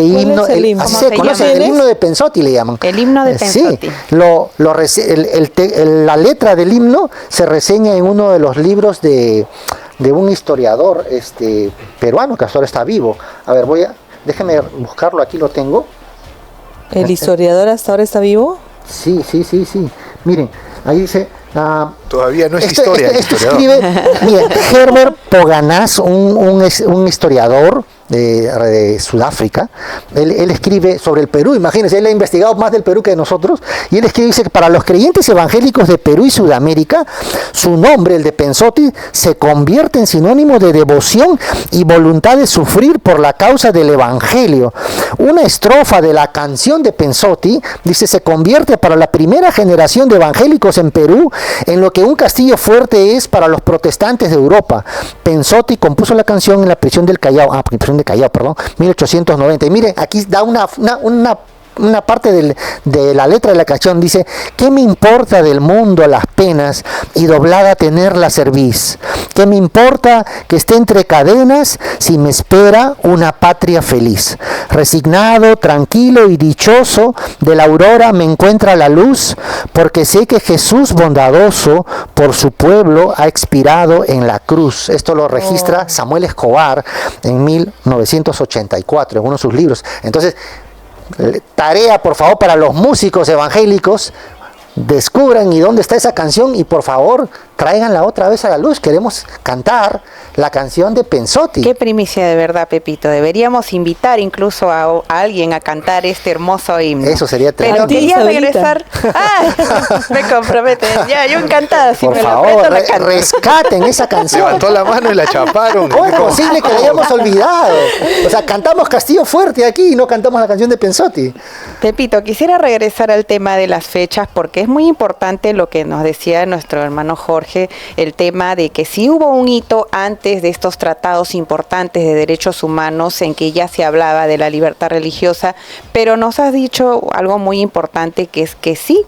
himno? ¿Cuál es el himno? Así se conoce, el himno de Pensotti le llaman. El himno de Pensotti. Sí, la letra del himno se reseña en uno de los libros de un historiador peruano que hasta ahora está vivo. A ver, déjeme buscarlo, aquí lo tengo. ¿El historiador hasta ahora está vivo? Sí. Miren, ahí dice... Todavía no es historia. Esto escribe, mira, Herbert Poganás, un historiador de Sudáfrica. Él escribe sobre el Perú, imagínense, él ha investigado más del Perú que nosotros, y él escribe, dice que para los creyentes evangélicos de Perú y Sudamérica, su nombre, el de Pensotti, se convierte en sinónimo de devoción y voluntad de sufrir por la causa del Evangelio. Una estrofa de la canción de Pensotti, dice, se convierte para la primera generación de evangélicos en Perú en lo que un Castillo Fuerte es para los protestantes de Europa. Pensotti compuso la canción en la prisión del Callao, 1890. Y miren, aquí da una parte de la letra de la canción, dice: ¿qué me importa del mundo las penas y doblada tenerla cerviz? ¿Qué me importa que esté entre cadenas si me espera una patria feliz? Resignado, tranquilo y dichoso, de la aurora me encuentra la luz, porque sé que Jesús bondadoso por su pueblo ha expirado en la cruz. Esto lo registra Samuel Escobar en 1984, en uno de sus libros. Entonces, tarea por favor para los músicos evangélicos: descubran y dónde está esa canción y por favor tráiganla otra vez a la luz. Queremos cantar la canción de Pensotti. Qué primicia de verdad, Pepito. Deberíamos invitar incluso a alguien a cantar este hermoso himno. Eso sería tremendo. Pero quería regresar. Me compromete. Ya, yo encantada. Si por me favor, lo aprieto, la canto. rescaten esa canción. Levantó la mano y la chaparon. ¿Cómo es posible que la hayamos olvidado? O sea, cantamos Castillo Fuerte aquí y no cantamos la canción de Pensotti. Pepito, quisiera regresar al tema de las fechas porque es muy importante lo que nos decía nuestro hermano Jorge, el tema de que sí hubo un hito antes de estos tratados importantes de derechos humanos en que ya se hablaba de la libertad religiosa, pero nos has dicho algo muy importante, que es que sí,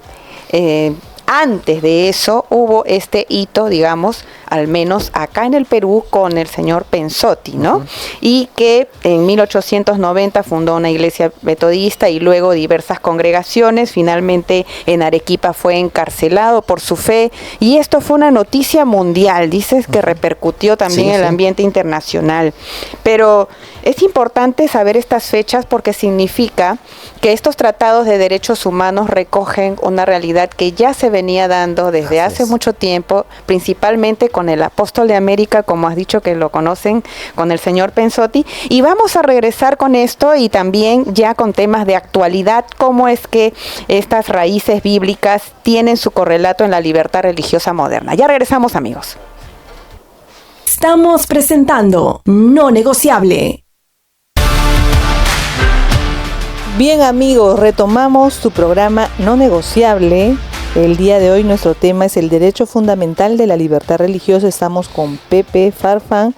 antes de eso hubo este hito, digamos, al menos acá en el Perú, con el señor Pensotti, ¿no? Y que en 1890 fundó una iglesia metodista y luego diversas congregaciones. Finalmente en Arequipa fue encarcelado por su fe y esto fue una noticia mundial. Dices que repercutió también en el ambiente internacional. Pero es importante saber estas fechas porque significa que estos tratados de derechos humanos recogen una realidad que ya se venía dando desde hace mucho tiempo, principalmente con el apóstol de América, como has dicho que lo conocen, con el señor Pensotti. Y vamos a regresar con esto y también ya con temas de actualidad, cómo es que estas raíces bíblicas tienen su correlato en la libertad religiosa moderna. Ya regresamos, amigos. Estamos presentando No Negociable. Bien, amigos, retomamos su programa No Negociable. El día de hoy nuestro tema es el derecho fundamental de la libertad religiosa. Estamos con Pepe Farfán,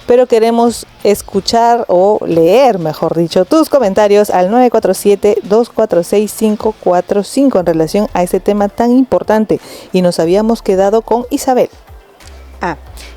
pero queremos escuchar o leer, mejor dicho, tus comentarios al 947-246-545 en relación a este tema tan importante. Y nos habíamos quedado con Isabel.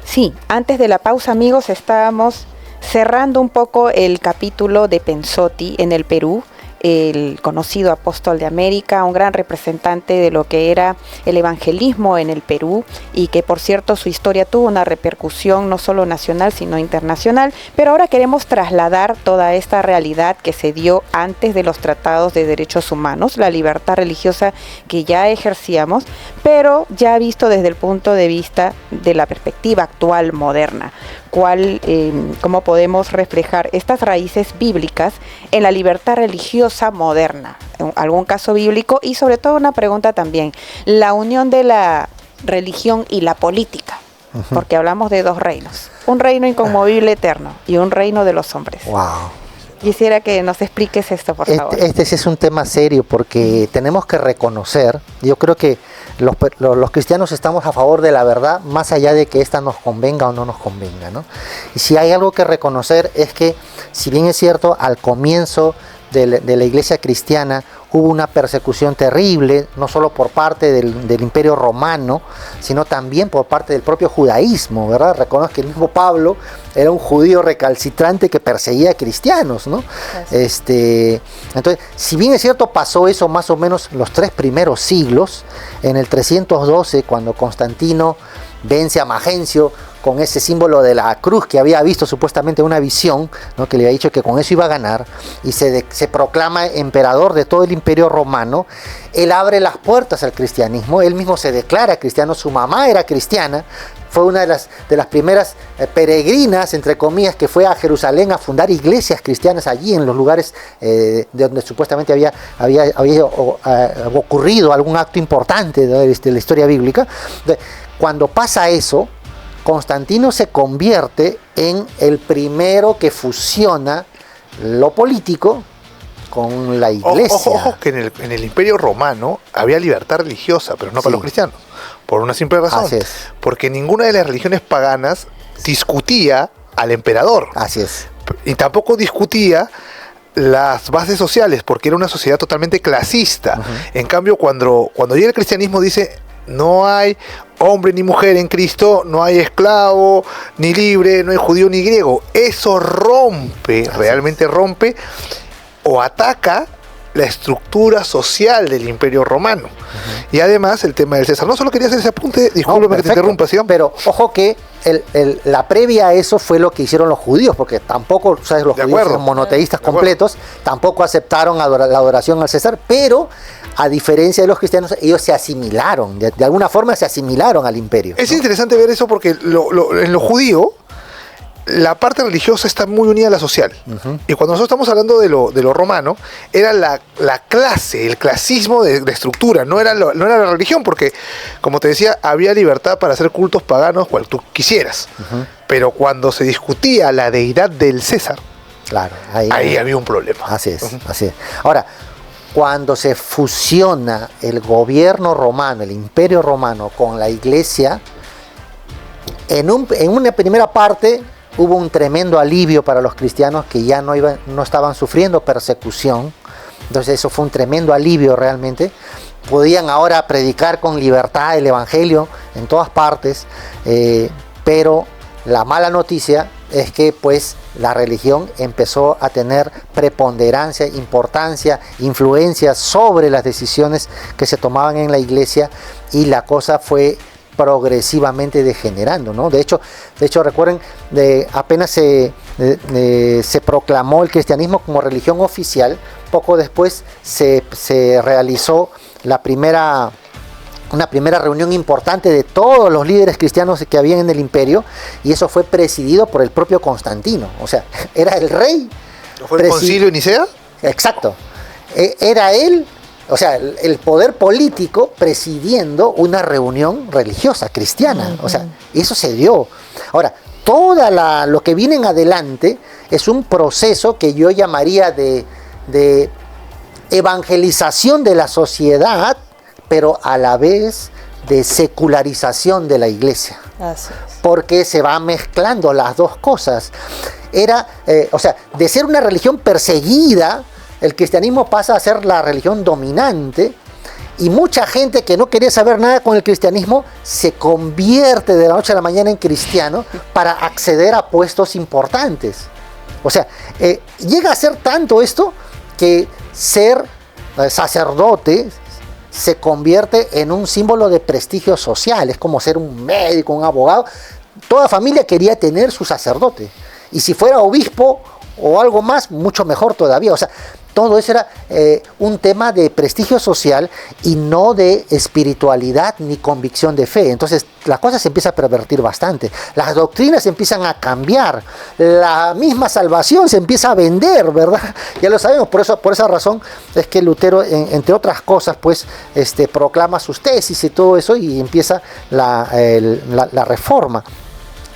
Sí, antes de la pausa, amigos, estábamos cerrando un poco el capítulo de Pensotti en el Perú, el conocido apóstol de América, un gran representante de lo que era el evangelismo en el Perú y que, por cierto, su historia tuvo una repercusión no solo nacional sino internacional. Pero ahora queremos trasladar toda esta realidad que se dio antes de los tratados de derechos humanos, la libertad religiosa que ya ejercíamos, pero ya visto desde el punto de vista de la perspectiva actual moderna. Cómo podemos reflejar estas raíces bíblicas en la libertad religiosa moderna, algún caso bíblico y sobre todo una pregunta también, la unión de la religión y la política, porque hablamos de dos reinos, un reino inconmovible eterno y un reino de los hombres. Wow. Quisiera que nos expliques esto, por favor. Este sí es un tema serio porque tenemos que reconocer, yo creo que los cristianos estamos a favor de la verdad, más allá de que esta nos convenga o no nos convenga, ¿no? Y si hay algo que reconocer es que, si bien es cierto, al comienzo de la iglesia cristiana hubo una persecución terrible, no solo por parte del Imperio Romano, sino también por parte del propio judaísmo, ¿verdad? Reconozco que el mismo Pablo era un judío recalcitrante que perseguía a cristianos, ¿no? Entonces, si bien es cierto, pasó eso más o menos los 3 primeros siglos, en el 312, cuando Constantino vence a Magencio con ese símbolo de la cruz que había visto supuestamente una visión, ¿no? Que le había dicho que con eso iba a ganar, y se proclama emperador de todo el Imperio Romano. Él abre las puertas al cristianismo, él mismo se declara cristiano, su mamá era cristiana, fue una de las primeras peregrinas, entre comillas, que fue a Jerusalén a fundar iglesias cristianas allí en los lugares de donde supuestamente había ocurrido algún acto importante de la historia bíblica. Cuando pasa eso, Constantino se convierte en el primero que fusiona lo político con la iglesia. Ojo que en el Imperio Romano había libertad religiosa, pero no para los cristianos, por una simple razón. Así es. Porque ninguna de las religiones paganas discutía al emperador. Así es. Y tampoco discutía las bases sociales, porque era una sociedad totalmente clasista. En cambio, cuando llega el cristianismo, dice: no hay hombre ni mujer en Cristo, no hay esclavo ni libre, no hay judío ni griego. Eso realmente rompe o ataca la estructura social del Imperio Romano. Y además el tema del César. No solo quería hacer ese apunte, discúlpame que te interrumpa, ¿sí? Pero ojo que la previa a eso fue lo que hicieron los judíos, porque tampoco, ¿sabes? Los judíos son monoteístas completos, tampoco aceptaron la adoración al César, pero a diferencia de los cristianos, ellos se asimilaron, de alguna forma se asimilaron al imperio. Es interesante ver eso porque en lo judío, la parte religiosa está muy unida a la social. Y cuando nosotros estamos hablando de lo romano, era la clase, el clasismo de estructura, no era la religión, porque, como te decía, había libertad para hacer cultos paganos cual tú quisieras. Pero cuando se discutía la deidad del César, claro, ahí había un problema. Así es, así es. Ahora, cuando se fusiona el gobierno romano, el Imperio Romano, con la iglesia, en una primera parte hubo un tremendo alivio para los cristianos que ya no estaban sufriendo persecución. Entonces eso fue un tremendo alivio realmente. Podían ahora predicar con libertad el evangelio en todas partes, pero la mala noticia es que pues la religión empezó a tener preponderancia, importancia, influencia sobre las decisiones que se tomaban en la iglesia, y la cosa fue progresivamente degenerando, ¿no? De hecho recuerden, apenas se proclamó el cristianismo como religión oficial, poco después se realizó una primera reunión importante de todos los líderes cristianos que habían en el imperio, y eso fue presidido por el propio Constantino. O sea, era el rey. ¿Fue el concilio de Nicea? Exacto. Era él, o sea, el poder político presidiendo una reunión religiosa, cristiana. O sea, eso se dio. Ahora, lo que viene en adelante es un proceso que yo llamaría de evangelización de la sociedad, pero a la vez de secularización de la iglesia. Así es. Porque se va mezclando las dos cosas. De ser una religión perseguida, el cristianismo pasa a ser la religión dominante, y mucha gente que no quería saber nada con el cristianismo se convierte de la noche a la mañana en cristiano para acceder a puestos importantes. O sea, llega a ser tanto esto que ser sacerdote se convierte en un símbolo de prestigio social. Es como ser un médico, un abogado. Toda familia quería tener su sacerdote, y si fuera obispo o algo más, mucho mejor todavía. O sea, todo eso era un tema de prestigio social y no de espiritualidad ni convicción de fe. Entonces la cosa se empieza a pervertir bastante, las doctrinas empiezan a cambiar, la misma salvación se empieza a vender, ¿verdad? Ya lo sabemos. Por esa razón es que Lutero, entre otras cosas, pues proclama sus tesis y todo eso, y empieza la reforma.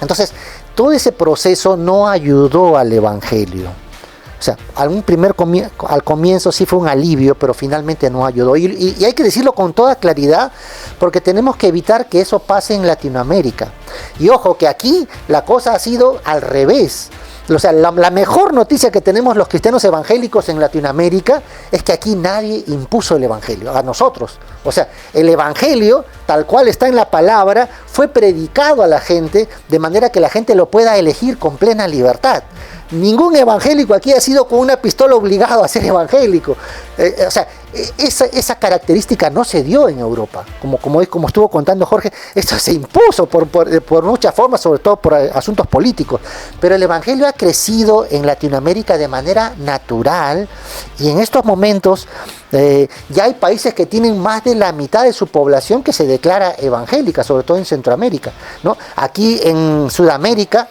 Entonces todo ese proceso no ayudó al evangelio. O sea, al comienzo sí fue un alivio, pero finalmente no ayudó. Y hay que decirlo con toda claridad, porque tenemos que evitar que eso pase en Latinoamérica. Y ojo, que aquí la cosa ha sido al revés. O sea, la mejor noticia que tenemos los cristianos evangélicos en Latinoamérica es que aquí nadie impuso el evangelio, a nosotros. O sea, el evangelio, tal cual está en la palabra, fue predicado a la gente de manera que la gente lo pueda elegir con plena libertad. Ningún evangélico aquí ha sido con una pistola obligado a ser evangélico. O sea, esa característica no se dio en Europa. Como estuvo contando Jorge, esto se impuso por muchas formas, sobre todo por asuntos políticos. Pero el evangelio ha crecido en Latinoamérica de manera natural, y en estos momentos ya hay países que tienen más de la mitad de su población que se declara evangélica, sobre todo en Centroamérica, ¿no? Aquí en Sudamérica,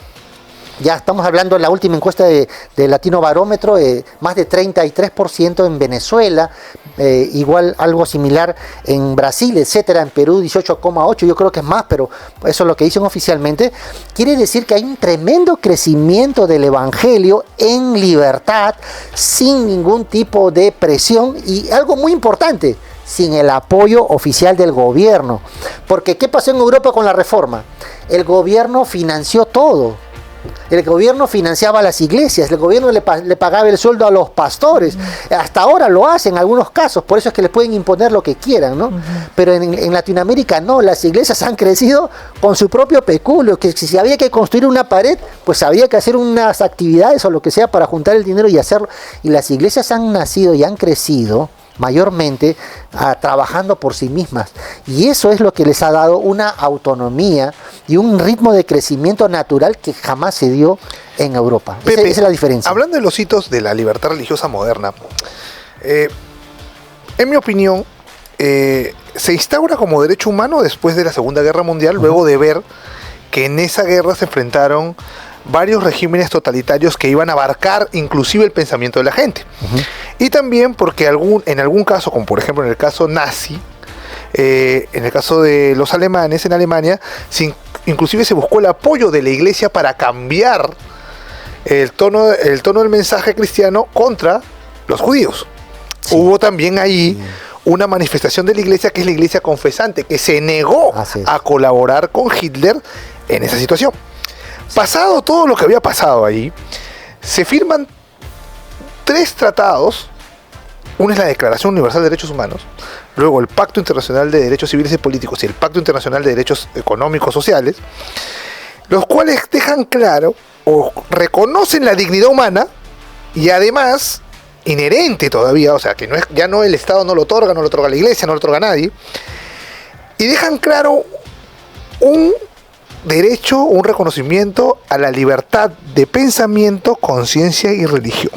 ya estamos hablando de la última encuesta de Latino Barómetro, más de 33% en Venezuela, igual algo similar en Brasil, etcétera, en Perú 18,8%, yo creo que es más, pero eso es lo que dicen oficialmente. Quiere decir que hay un tremendo crecimiento del evangelio en libertad, sin ningún tipo de presión, y algo muy importante, sin el apoyo oficial del gobierno. Porque ¿qué pasó en Europa con la reforma? El gobierno financió todo. El gobierno financiaba las iglesias, el gobierno le pagaba el sueldo a los pastores. Hasta ahora lo hacen en algunos casos, por eso es que les pueden imponer lo que quieran, ¿no? Pero en Latinoamérica no, las iglesias han crecido con su propio peculio, que si había que construir una pared, pues había que hacer unas actividades o lo que sea para juntar el dinero y hacerlo. Y las iglesias han nacido y han crecido mayormente trabajando por sí mismas, y eso es lo que les ha dado una autonomía y un ritmo de crecimiento natural que jamás se dio en Europa. Pepe, esa es la diferencia. Hablando de los hitos de la libertad religiosa moderna, en mi opinión, se instaura como derecho humano después de la Segunda Guerra Mundial, luego de ver que en esa guerra se enfrentaron varios regímenes totalitarios que iban a abarcar inclusive el pensamiento de la gente. Y también porque en algún caso, como por ejemplo en el caso nazi, en el caso de los alemanes en Alemania, inclusive se buscó el apoyo de la iglesia para cambiar el tono del mensaje cristiano contra los judíos. Sí. Hubo también ahí una manifestación de la iglesia, que es la iglesia confesante, que se negó a colaborar con Hitler en esa situación. Pasado todo lo que había pasado ahí, se firman 3 tratados. Uno es la Declaración Universal de Derechos Humanos, luego el Pacto Internacional de Derechos Civiles y Políticos y el Pacto Internacional de Derechos Económicos y Sociales, los cuales dejan claro o reconocen la dignidad humana, y además inherente todavía, o sea que ya no el Estado no lo otorga la Iglesia, no lo otorga a nadie, y dejan claro un derecho, un reconocimiento a la libertad de pensamiento, conciencia y religión.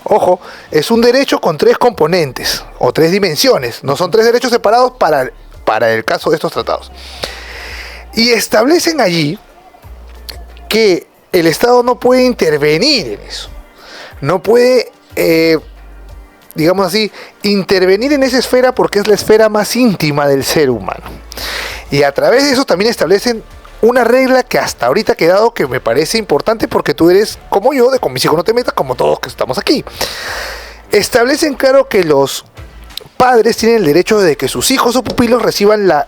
Ojo, es un derecho con 3 componentes o 3 dimensiones, no son 3 derechos separados para el caso de estos tratados. Y establecen allí que el Estado no puede intervenir en eso, no puede, digamos así, intervenir en esa esfera, porque es la esfera más íntima del ser humano. Y a través de eso también establecen una regla que hasta ahorita ha quedado, que me parece importante, porque tú eres como yo, de con mis hijos no te metas, como todos que estamos aquí. Establecen claro que los padres tienen el derecho de que sus hijos o pupilos reciban la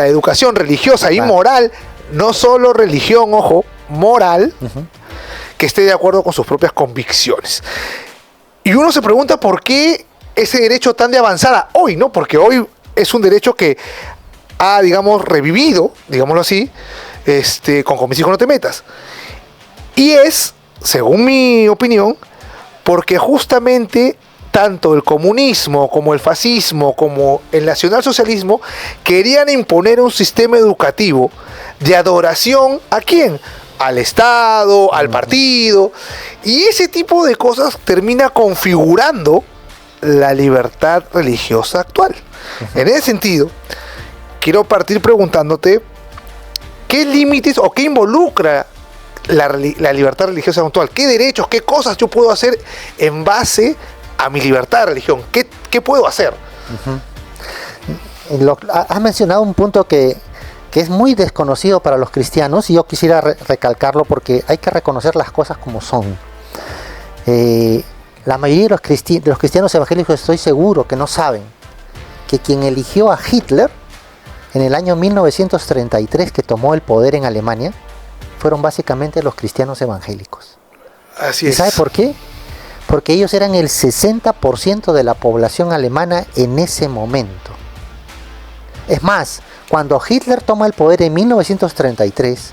educación religiosa y moral, no solo religión, ojo, moral, que esté de acuerdo con sus propias convicciones. Y uno se pregunta por qué ese derecho tan de avanzada hoy, ¿no? Porque hoy es un derecho que ha, digamos, revivido, digámoslo así, con mis hijos no te metas. Y es, según mi opinión, porque justamente tanto el comunismo como el fascismo como el nacionalsocialismo querían imponer un sistema educativo de adoración ¿a quién? Al Estado, al partido, y ese tipo de cosas termina configurando la libertad religiosa actual. En ese sentido, quiero partir preguntándote qué límites o qué involucra la libertad religiosa actual. ¿Qué derechos, qué cosas yo puedo hacer en base a mi libertad de religión? ¿Qué puedo hacer? Has mencionado un punto que es muy desconocido para los cristianos, y yo quisiera recalcarlo, porque hay que reconocer las cosas como son. La mayoría de los cristianos evangélicos estoy seguro que no saben que quien eligió a Hitler en el año 1933, que tomó el poder en Alemania, fueron básicamente los cristianos evangélicos. Así ¿Y es. sabe por qué? Porque ellos eran el 60% de la población alemana en ese momento. Es más, cuando Hitler toma el poder en 1933,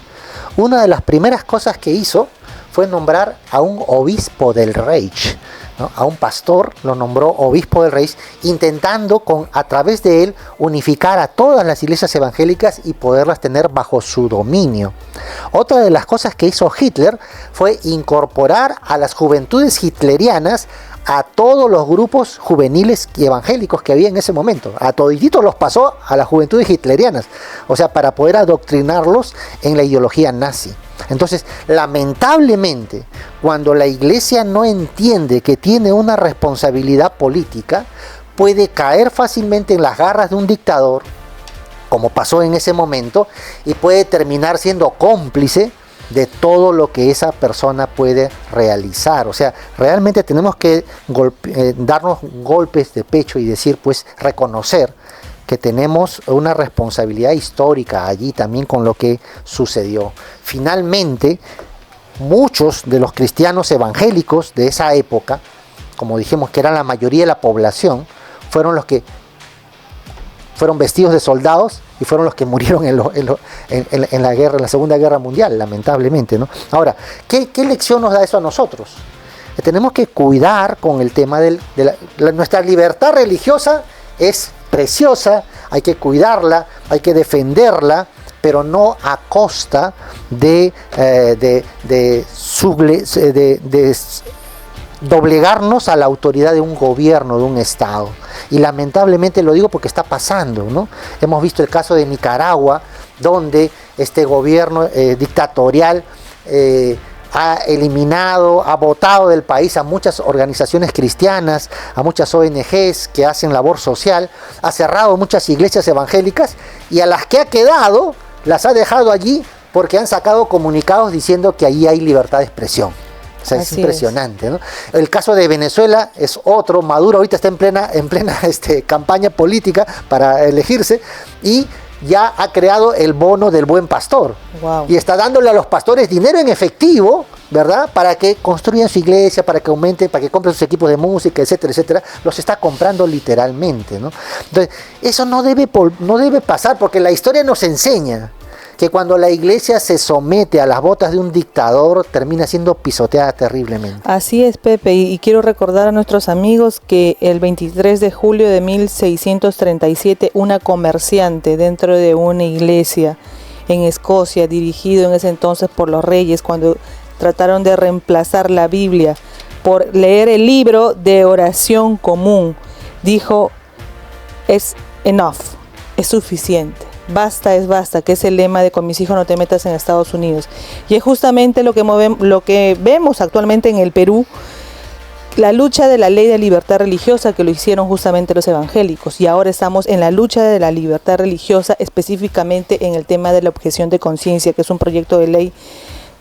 una de las primeras cosas que hizo fue nombrar a un obispo del Reich, ¿no? A un pastor lo nombró obispo del Reich, intentando a través de él unificar a todas las iglesias evangélicas y poderlas tener bajo su dominio. Otra de las cosas que hizo Hitler fue incorporar a las juventudes hitlerianas a todos los grupos juveniles y evangélicos que había en ese momento. A todititos los pasó a las juventudes hitlerianas, o sea, para poder adoctrinarlos en la ideología nazi. Entonces, lamentablemente, cuando la iglesia no entiende que tiene una responsabilidad política, puede caer fácilmente en las garras de un dictador, como pasó en ese momento, y puede terminar siendo cómplice de todo lo que esa persona puede realizar. O sea, realmente tenemos que darnos golpes de pecho y decir, pues, reconocer que tenemos una responsabilidad histórica allí también con lo que sucedió. Finalmente, muchos de los cristianos evangélicos de esa época, como dijimos que era la mayoría de la población, fueron los que fueron vestidos de soldados y fueron los que murieron en la guerra, en la Segunda Guerra Mundial, lamentablemente, ¿no? Ahora, ¿qué lección nos da eso a nosotros? Tenemos que cuidar con el tema nuestra libertad religiosa es preciosa, hay que cuidarla, hay que defenderla, pero no a costa de doblegarnos a la autoridad de un gobierno, de un Estado. Y lamentablemente lo digo porque está pasando, ¿no? Hemos visto el caso de Nicaragua, donde este gobierno dictatorial ha eliminado, ha botado del país a muchas organizaciones cristianas, a muchas ONGs que hacen labor social, ha cerrado muchas iglesias evangélicas y a las que ha quedado las ha dejado allí porque han sacado comunicados diciendo que allí hay libertad de expresión. O sea, es impresionante, ¿no? El caso de Venezuela es otro. Maduro ahorita está en plena campaña política para elegirse y ya ha creado el bono del buen pastor. Wow. Y está dándole a los pastores dinero en efectivo, ¿verdad? Para que construyan su iglesia, para que aumenten, para que compren sus equipos de música, etcétera, etcétera. Los está comprando literalmente, ¿no? Entonces, eso no debe pasar, porque la historia nos enseña que cuando la iglesia se somete a las botas de un dictador, termina siendo pisoteada terriblemente. Así es, Pepe, y quiero recordar a nuestros amigos que el 23 de julio de 1637, una comerciante dentro de una iglesia en Escocia, dirigido en ese entonces por los reyes, cuando trataron de reemplazar la Biblia por leer el libro de oración común, dijo, es enough, es suficiente. Basta es basta, que es el lema de con mis hijos no te metas en Estados Unidos. Y es justamente lo que vemos actualmente en el Perú, la lucha de la ley de libertad religiosa, que lo hicieron justamente los evangélicos. Y ahora estamos en la lucha de la libertad religiosa, específicamente en el tema de la objeción de conciencia, que es un proyecto de ley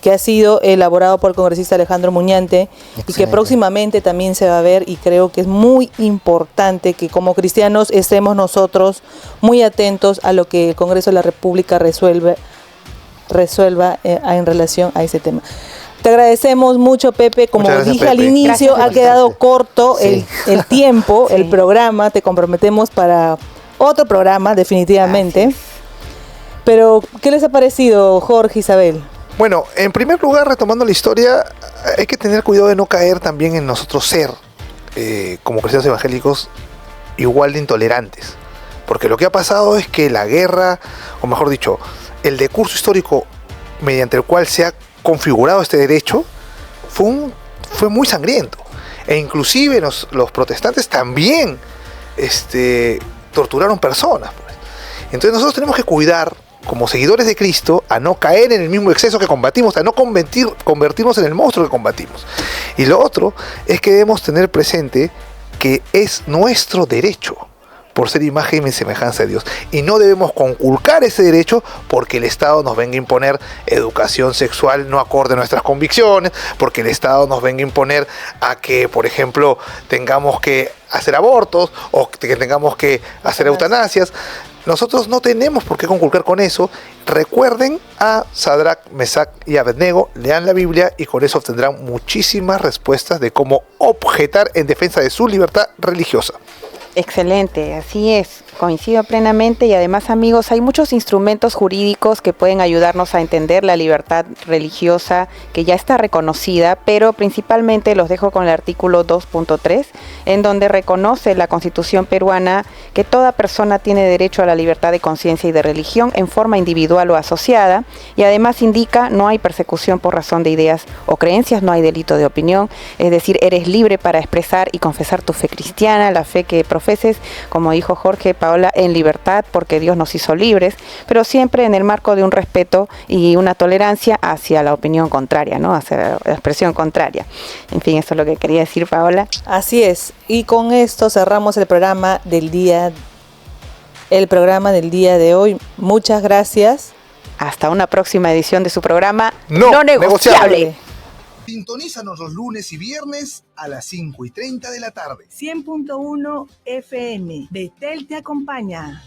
que ha sido elaborado por el congresista Alejandro Muñante. Excelente. Y que próximamente también se va a ver, y creo que es muy importante que como cristianos estemos nosotros muy atentos a lo que el Congreso de la República resuelva en relación a ese tema. Te agradecemos mucho, Pepe. Como dije al inicio, ha quedado corto el tiempo, el programa. Te comprometemos para otro programa, definitivamente. Gracias. Pero, ¿qué les ha parecido, Jorge, Isabel? Bueno, en primer lugar, retomando la historia, hay que tener cuidado de no caer también en nosotros ser, como cristianos evangélicos, igual de intolerantes. Porque lo que ha pasado es que la guerra, o mejor dicho, el decurso histórico mediante el cual se ha configurado este derecho, fue muy sangriento. E inclusive los protestantes también torturaron personas. Pues. Entonces nosotros tenemos que cuidar, como seguidores de Cristo, a no caer en el mismo exceso que combatimos, a no convertirnos en el monstruo que combatimos. Y lo otro es que debemos tener presente que es nuestro derecho, por ser imagen y semejanza de Dios. Y no debemos conculcar ese derecho porque el Estado nos venga a imponer educación sexual no acorde a nuestras convicciones, porque el Estado nos venga a imponer a que, por ejemplo, tengamos que hacer abortos o que tengamos que hacer eutanasias. Nosotros no tenemos por qué conculcar con eso. Recuerden a Sadrach, Mesach y Abednego, lean la Biblia y con eso obtendrán muchísimas respuestas de cómo objetar en defensa de su libertad religiosa. Excelente, así es, coincido plenamente y además, amigos, hay muchos instrumentos jurídicos que pueden ayudarnos a entender la libertad religiosa que ya está reconocida, pero principalmente los dejo con el artículo 2.3, en donde reconoce la Constitución peruana que toda persona tiene derecho a la libertad de conciencia y de religión en forma individual o asociada, y además indica no hay persecución por razón de ideas o creencias, no hay delito de opinión, es decir, eres libre para expresar y confesar tu fe cristiana, la fe que profeses, como dijo Jorge, Paola, en libertad, porque Dios nos hizo libres, pero siempre en el marco de un respeto y una tolerancia hacia la opinión contraria, ¿no? Hacia la expresión contraria. En fin, eso es lo que quería decir, Paola. Así es, y con esto cerramos el programa del día de hoy. Muchas gracias. Hasta una próxima edición de su programa No negociable. Sintonízanos los lunes y viernes a las 5:30 de la tarde. 100.1 FM. Betel te acompaña.